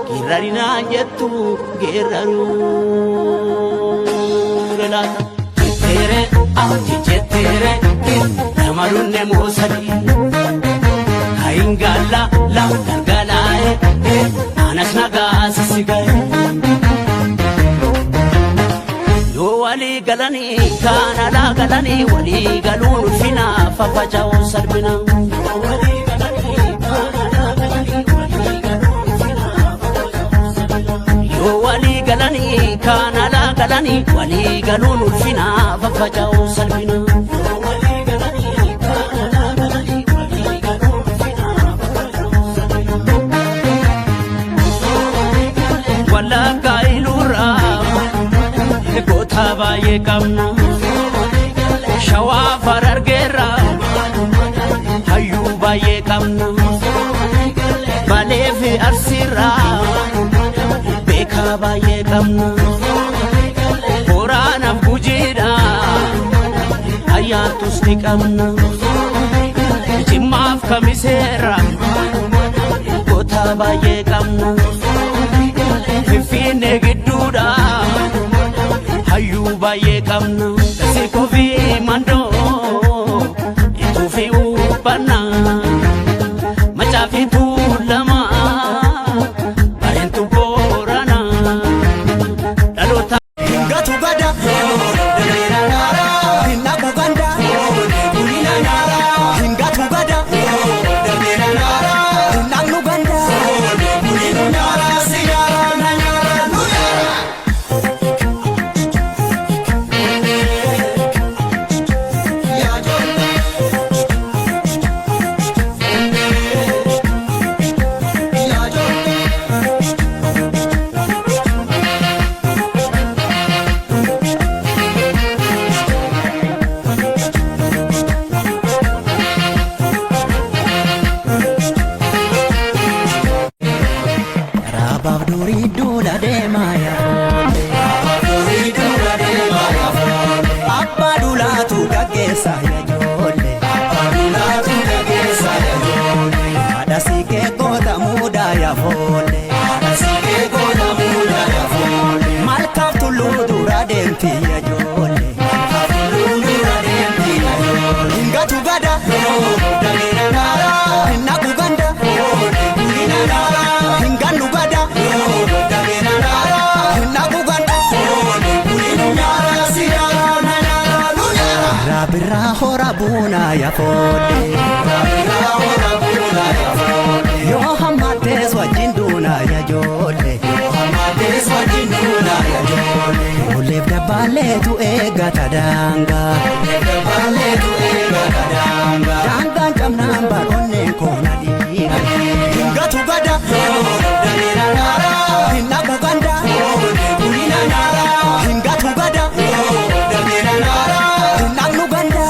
Girarina jettu geraru relata jettere ati jettere namarunne mosadi haingala la gargalae anas nagas sigae yo wali galani kana la galani wali galun fina fafajao sarbina wali galani kana la galani wali galani kana la galani wali galun fina fafajao sarbina wali galani kana la galani wali galun fina fafajao sarbina wala kailura kota baye kamna shawa farar gera hayu baye kamna bale fi arsira beka baye kamna qur'ana bujida ayatus tikamna jimaf kamisera kota baye kamna fifine giduda hayu baye kamna sikofi mando itufi upana machafi tulama barentu borana dalota gatu gada dalera nara hinna buganda kulina nara hingatu gada dalera nara hinna luganda kulina nara siyara nara nuyara Buna ya fode yo hamates wajinduna ya jole ulef da bale tu ega tadanga danga jamna barone kona diga gatu gada dalera nara hinna buganda kulina nara hingatu gada dalera nara hinna luganda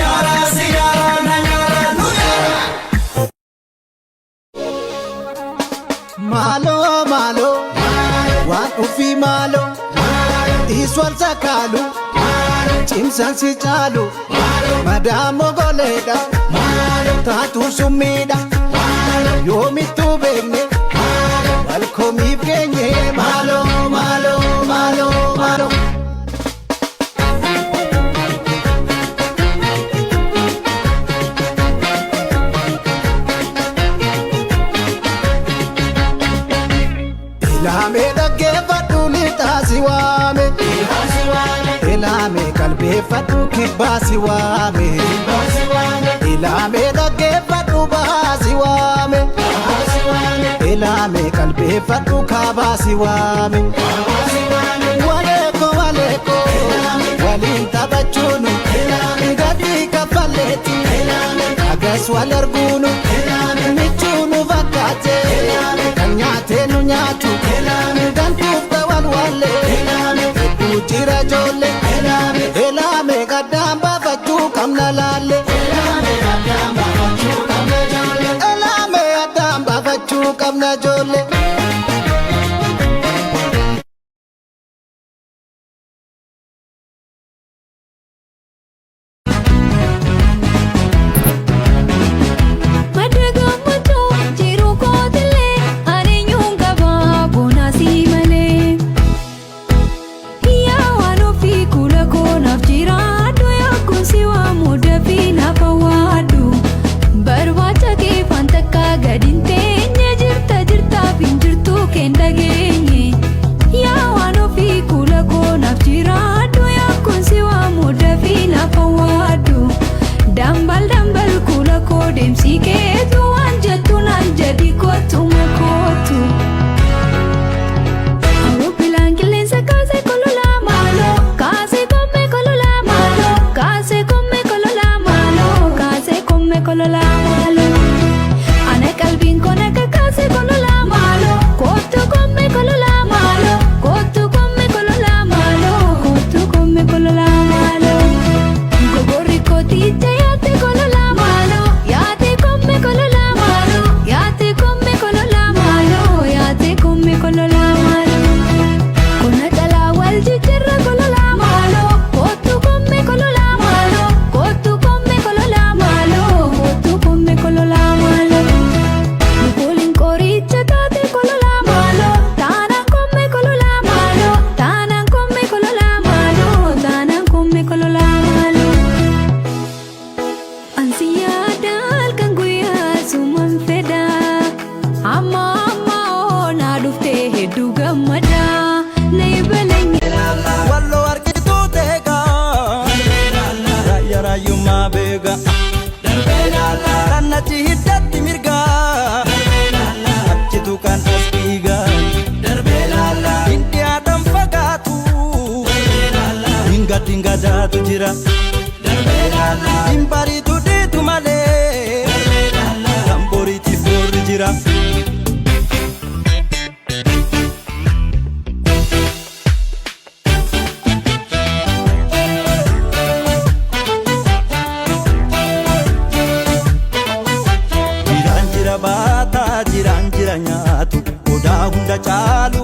nara siyara nara nuyara malo malo wan ufi malo iswal zakalu chimsan si chalu madamo goleda tatu sumida yomitu begne walkomi genye malo malo malo malo ilame dagge faddu ni tasiwame ilame kalbe faddu kibasiwame ilame dagge faddu basiwame ilame kalbe faddu kabasiwame waleko waleko walin tabachunu gadi kafaleti agas walargunu michunu vakate kanyate nu nyatu dantuuf tawan wale jira jolle elame gaddam bafachuu kamna lalle elame gaddam bafachuu kamna jolle Madagamato jiru kotile arenyu Deemsi keetu waan jettu naan jedhi kootu makootu. Awwaabilaan qilleensa kaasee kololaa maaloo kaasee koomee kololaa maaloo kaasee koomee kololaa maaloo kaasee koomee kololaa maaloo. Ana qalbiin koon akka kaasee kololaa maaloo kootu koomee kololaa maaloo kootu koomee kololaa maaloo kootu koomee kololaa maaloo. Gogorri kooticha yaate kololaa maaloo yaate koomee kololaa maaloo yaate koomee kololaa maaloo yaate koomee kololaa maaloo. Kona dhalaa wal jijjiirra kololaa maaloo kootu koomee kololaa maaloo kootu koomee kololaa maaloo kootu koomee kololaa maaloo. Lukooliin qoricha taate kololaa maaloo taanaan koomee kololaa maaloo taanaan koomee kololaa maaloo taanaan koomee kololaa maaloo. Ansi yaada halkan guyyaa suman fedha amma oonaa dhuftee hedduu gammada na ibalanya. Wallo arkituu teegaa raayyaa raayyummaa beegaa rannachi hiddatti mirgaa achitu kan as dhiigaa hin dhiyaatan fagaatu hin gadaatu jira hin bariitu dhiitu malee kan boriitiif boorri jira. Jiraan jira baataa jiraan jira nyaatu odaa hunda caalu